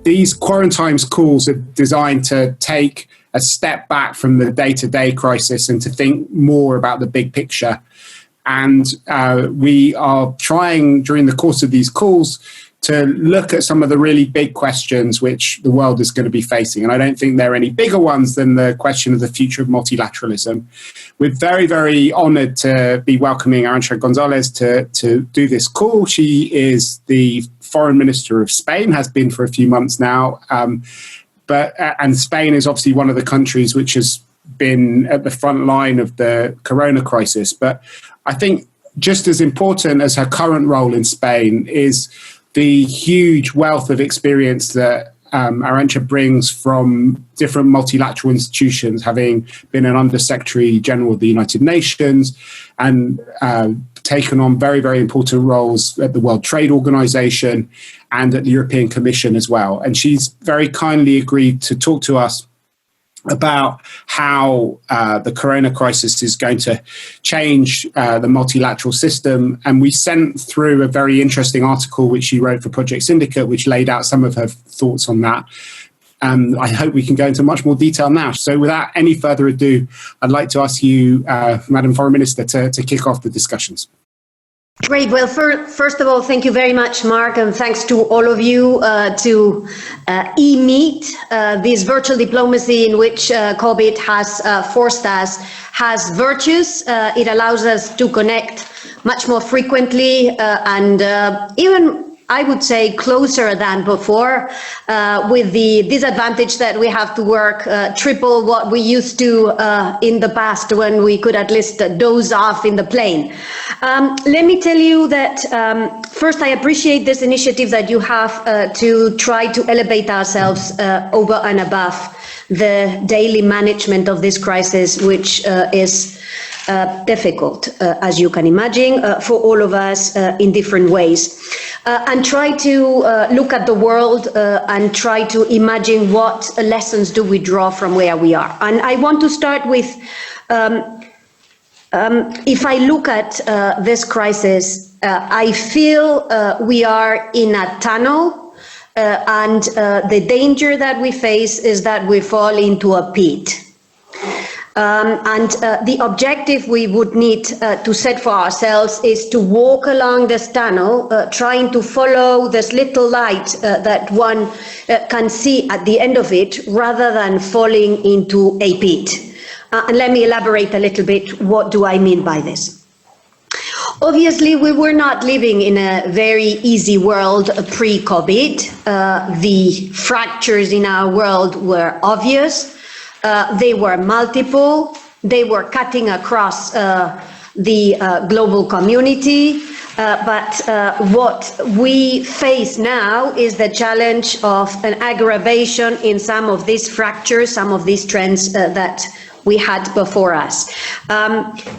these Quarantimes calls are designed to take a step back from the day-to-day crisis and to think more about the big picture. And we are trying during the course of these calls to look at some of the really big questions which the world is going to be facing. And I don't think there are any bigger ones than the question of the future of multilateralism. We're very, very honored to be welcoming Arancha González to do this call. She is the Foreign Minister of Spain, has been for a few months now. And Spain is obviously one of the countries which has been at the front line of the corona crisis. But I think just as important as her current role in Spain is the huge wealth of experience that Arancha brings from different multilateral institutions, having been an Under-Secretary General of the United Nations and taken on very, very important roles at the World Trade Organization and at the European Commission as well. And she's very kindly agreed to talk to us about how the corona crisis is going to change the multilateral system. And we sent through a very interesting article which she wrote for Project Syndicate, which laid out some of her thoughts on that. And I hope we can go into much more detail now. So without any further ado, I'd like to ask you, Madam Foreign Minister, to kick off the discussions. Great. Well, first of all, thank you very much, Mark, and thanks to all of you to e-meet. This virtual diplomacy in which COVID has forced us has virtues. It allows us to connect much more frequently and even, I would say, closer than before, with the disadvantage that we have to work triple what we used to in the past when we could at least doze off in the plane. Let me tell you that first, I appreciate this initiative that you have to try to elevate ourselves over and above the daily management of this crisis, which is difficult, as you can imagine, for all of us in different ways. And try to look at the world and try to imagine what lessons do we draw from where we are. And I want to start with, if I look at this crisis, I feel we are in a tunnel and the danger that we face is that we fall into a pit. And the objective we would need to set for ourselves is to walk along this tunnel, trying to follow this little light that one can see at the end of it, rather than falling into a pit. And let me elaborate a little bit. What do I mean by this? Obviously, we were not living in a very easy world pre-COVID. The fractures in our world were obvious. They were multiple. They were cutting across the global community. But what we face now is the challenge of an aggravation in some of these fractures, some of these trends that we had before us.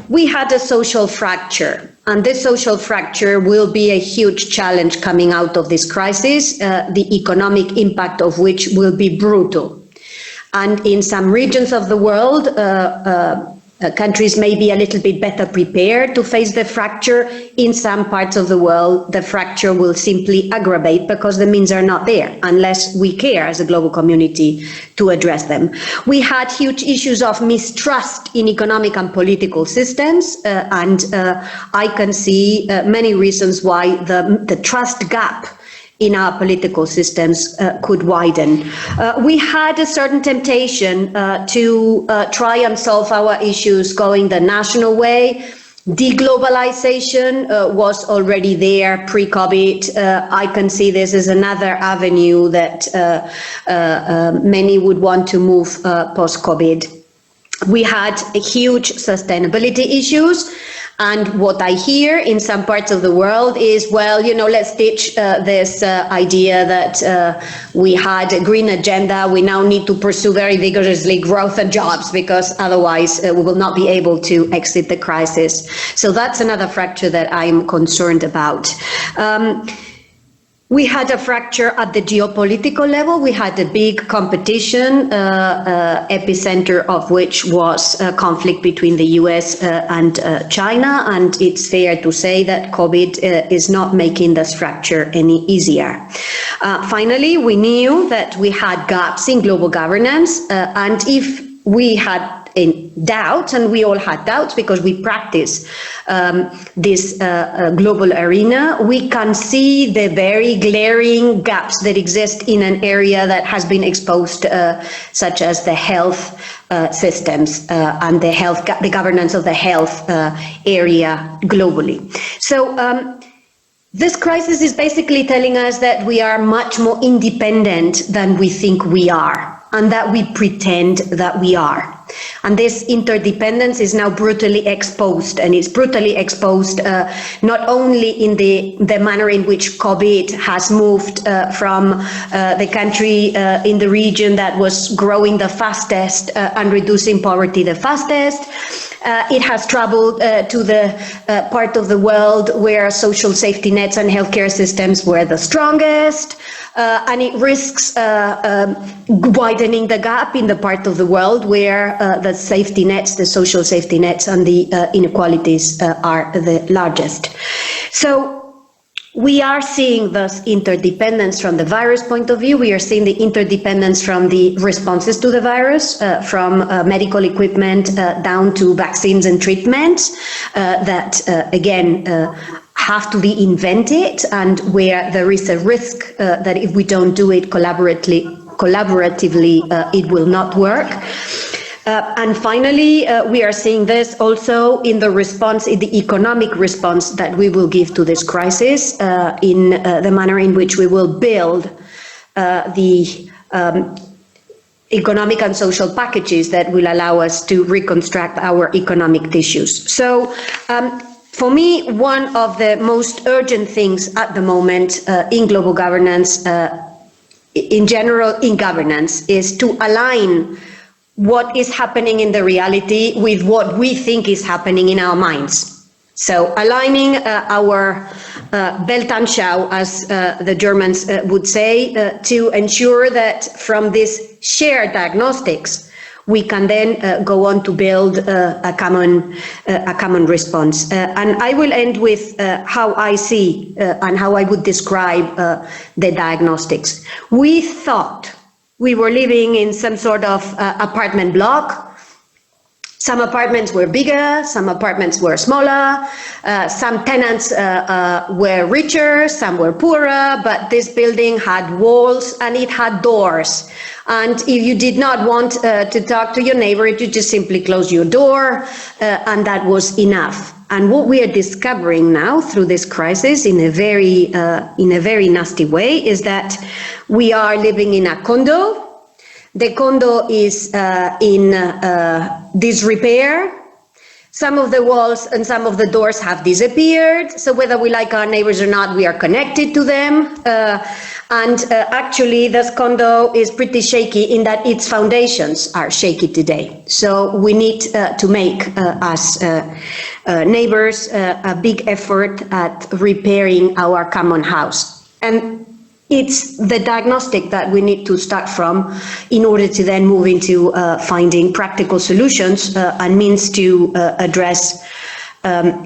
We had a social fracture, and this social fracture will be a huge challenge coming out of this crisis, the economic impact of which will be brutal. And in some regions of the world, countries may be a little bit better prepared to face the fracture. In some parts of the world, the fracture will simply aggravate because the means are not there unless we care as a global community to address them. We had huge issues of mistrust in economic and political systems, and I can see many reasons why the trust gap in our political systems could widen. We had a certain temptation to try and solve our issues going the national way. Deglobalization was already there pre-COVID. I can see this as another avenue that many would want to move post-COVID. We had huge sustainability issues. And what I hear in some parts of the world is, well, you know, let's ditch this idea that we had a green agenda. We now need to pursue very vigorously growth and jobs because otherwise we will not be able to exit the crisis. So that's another fracture that I'm concerned about. We had a fracture at the geopolitical level. We had a big competition, epicenter of which was a conflict between the US and China. And it's fair to say that COVID is not making this fracture any easier. Finally, we knew that we had gaps in global governance. And if we had doubts, and we all had doubts because we practice this global arena, we can see the very glaring gaps that exist in an area that has been exposed, such as the health systems and the governance of the health area globally. So this crisis is basically telling us that we are much more independent than we think we are, and that we pretend that we are. And this interdependence is now brutally exposed, and it's brutally exposed not only in the manner in which COVID has moved from the country in the region that was growing the fastest and reducing poverty the fastest. It has traveled to the part of the world where social safety nets and healthcare systems were the strongest, and it risks widening the gap in the part of the world where the safety nets, the social safety nets, and the inequalities are the largest. So we are seeing this interdependence from the virus point of view. We are seeing the interdependence from the responses to the virus, from medical equipment down to vaccines and treatments that, again, have to be invented, and where there is a risk that if we don't do it collaboratively, it will not work. And finally, we are seeing this also in the response, in the economic response that we will give to this crisis, in the manner in which we will build the economic and social packages that will allow us to reconstruct our economic tissues. So, for me, one of the most urgent things at the moment in global governance, in general in governance, is to align what is happening in the reality with what we think is happening in our minds. So aligning our Weltanschauung, as the Germans would say, to ensure that from this shared diagnostics, we can then go on to build a common response. And I will end with how I see and how I would describe the diagnostics. We thought we were living in some sort of apartment block. Some apartments were bigger, some apartments were smaller, some tenants were richer, some were poorer, but this building had walls and it had doors. And if you did not want to talk to your neighbor, you just simply close your door, and that was enough. And what we are discovering now through this crisis in a very nasty way is that we are living in a condo. The condo is in disrepair. Some of the walls and some of the doors have disappeared. So whether we like our neighbors or not, we are connected to them. Actually, this condo is pretty shaky in that its foundations are shaky today. So we need to make, as neighbors, a big effort at repairing our common house. And it's the diagnostic that we need to start from in order to then move into finding practical solutions and means to address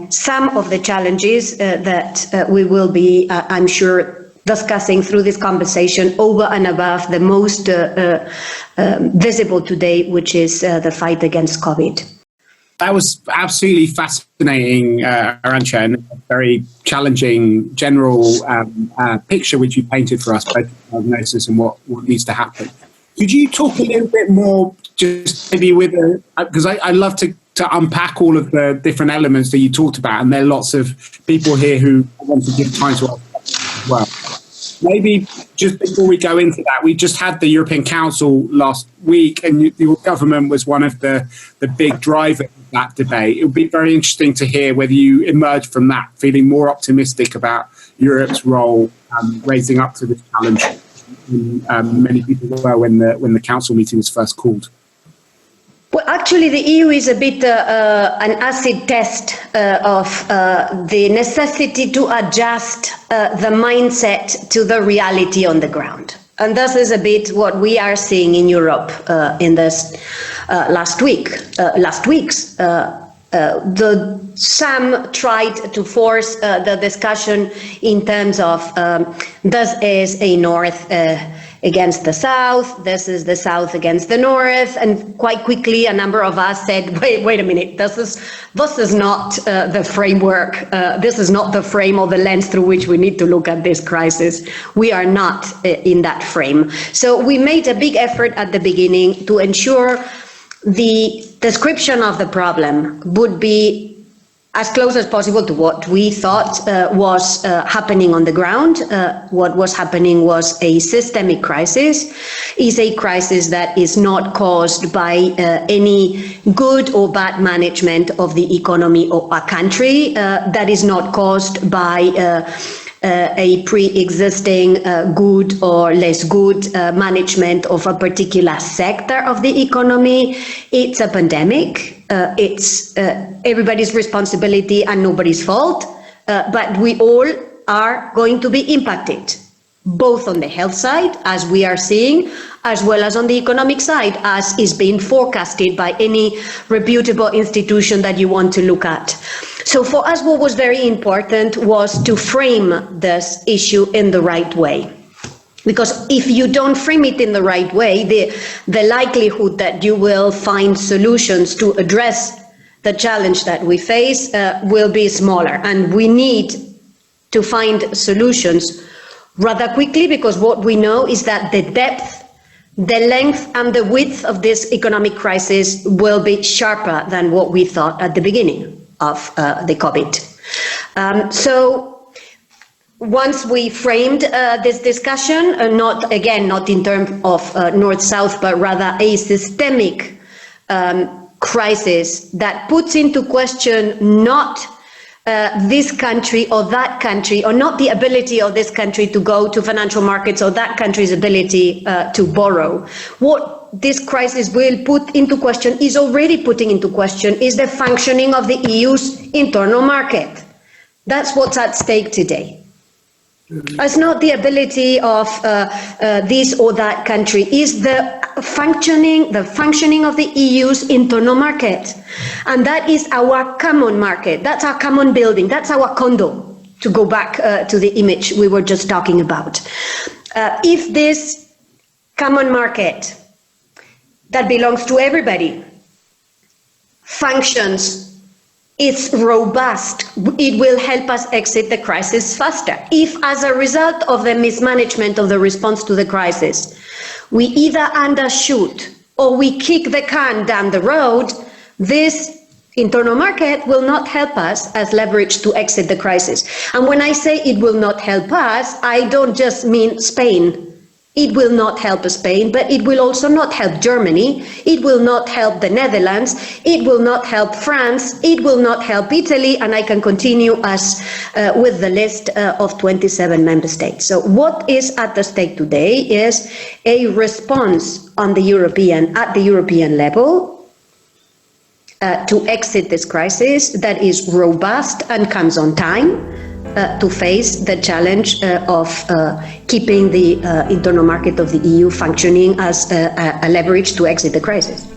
some of the challenges that we will be, I'm sure, discussing through this conversation over and above the most visible today, which is the fight against COVID. That was absolutely fascinating, Arancha, and a very challenging general picture which you painted for us, both the diagnosis and what needs to happen. Could you talk a little bit more, just maybe with because I love to unpack all of the different elements that you talked about, and there are lots of people here who want to give time to us as well. Maybe just before we go into that, we just had the European Council last week, and your government was one of the big drivers of that debate. It would be very interesting to hear whether you emerged from that feeling more optimistic about Europe's role raising up to this challenge than many people were when the Council meeting was first called. Well, actually, the EU is a bit an acid test of the necessity to adjust the mindset to the reality on the ground. And this is a bit what we are seeing in Europe in this last weeks. Some tried to force the discussion in terms of this is a North against the South, this is the South against the North, and quite quickly a number of us said, wait a minute, this is not the framework, this is not the frame or the lens through which we need to look at this crisis. We are not in that frame. So we made a big effort at the beginning to ensure the description of the problem would be as close as possible to what we thought was happening on the ground. What was happening was a systemic crisis, is a crisis that is not caused by any good or bad management of the economy of a country, that is not caused by a pre-existing good or less good management of a particular sector of the economy. It's a pandemic. It's everybody's responsibility and nobody's fault, but we all are going to be impacted, both on the health side, as we are seeing, as well as on the economic side, as is being forecasted by any reputable institution that you want to look at. So for us, what was very important was to frame this issue in the right way. Because if you don't frame it in the right way, the likelihood that you will find solutions to address the challenge that we face will be smaller. And we need to find solutions rather quickly, because what we know is that the depth, the length and the width of this economic crisis will be sharper than what we thought at the beginning of the COVID. So once we framed this discussion, not in terms of North-South, but rather a systemic crisis that puts into question not this country or that country, or not the ability of this country to go to financial markets or that country's ability to borrow. What this crisis will put into question, is already putting into question, is the functioning of the EU's internal market. That's what's at stake today. It's not the ability of this or that country, is the functioning of the EU's internal market. And that is our common market, that's our common building, that's our condo, to go back to the image we were just talking about. If this common market that belongs to everybody functions, it's robust, it will help us exit the crisis faster. If, as a result of the mismanagement of the response to the crisis, we either undershoot or we kick the can down the road, this internal market will not help us as leverage to exit the crisis. And when I say it will not help us, I don't just mean Spain. It will not help Spain, but it will also not help Germany, it will not help the Netherlands, it will not help France, it will not help Italy, and I can continue as with the list of 27 member states. So what is at the stake today is a response at the European level to exit this crisis that is robust and comes on time, to face the challenge of keeping the internal market of the EU functioning as a leverage to exit the crisis.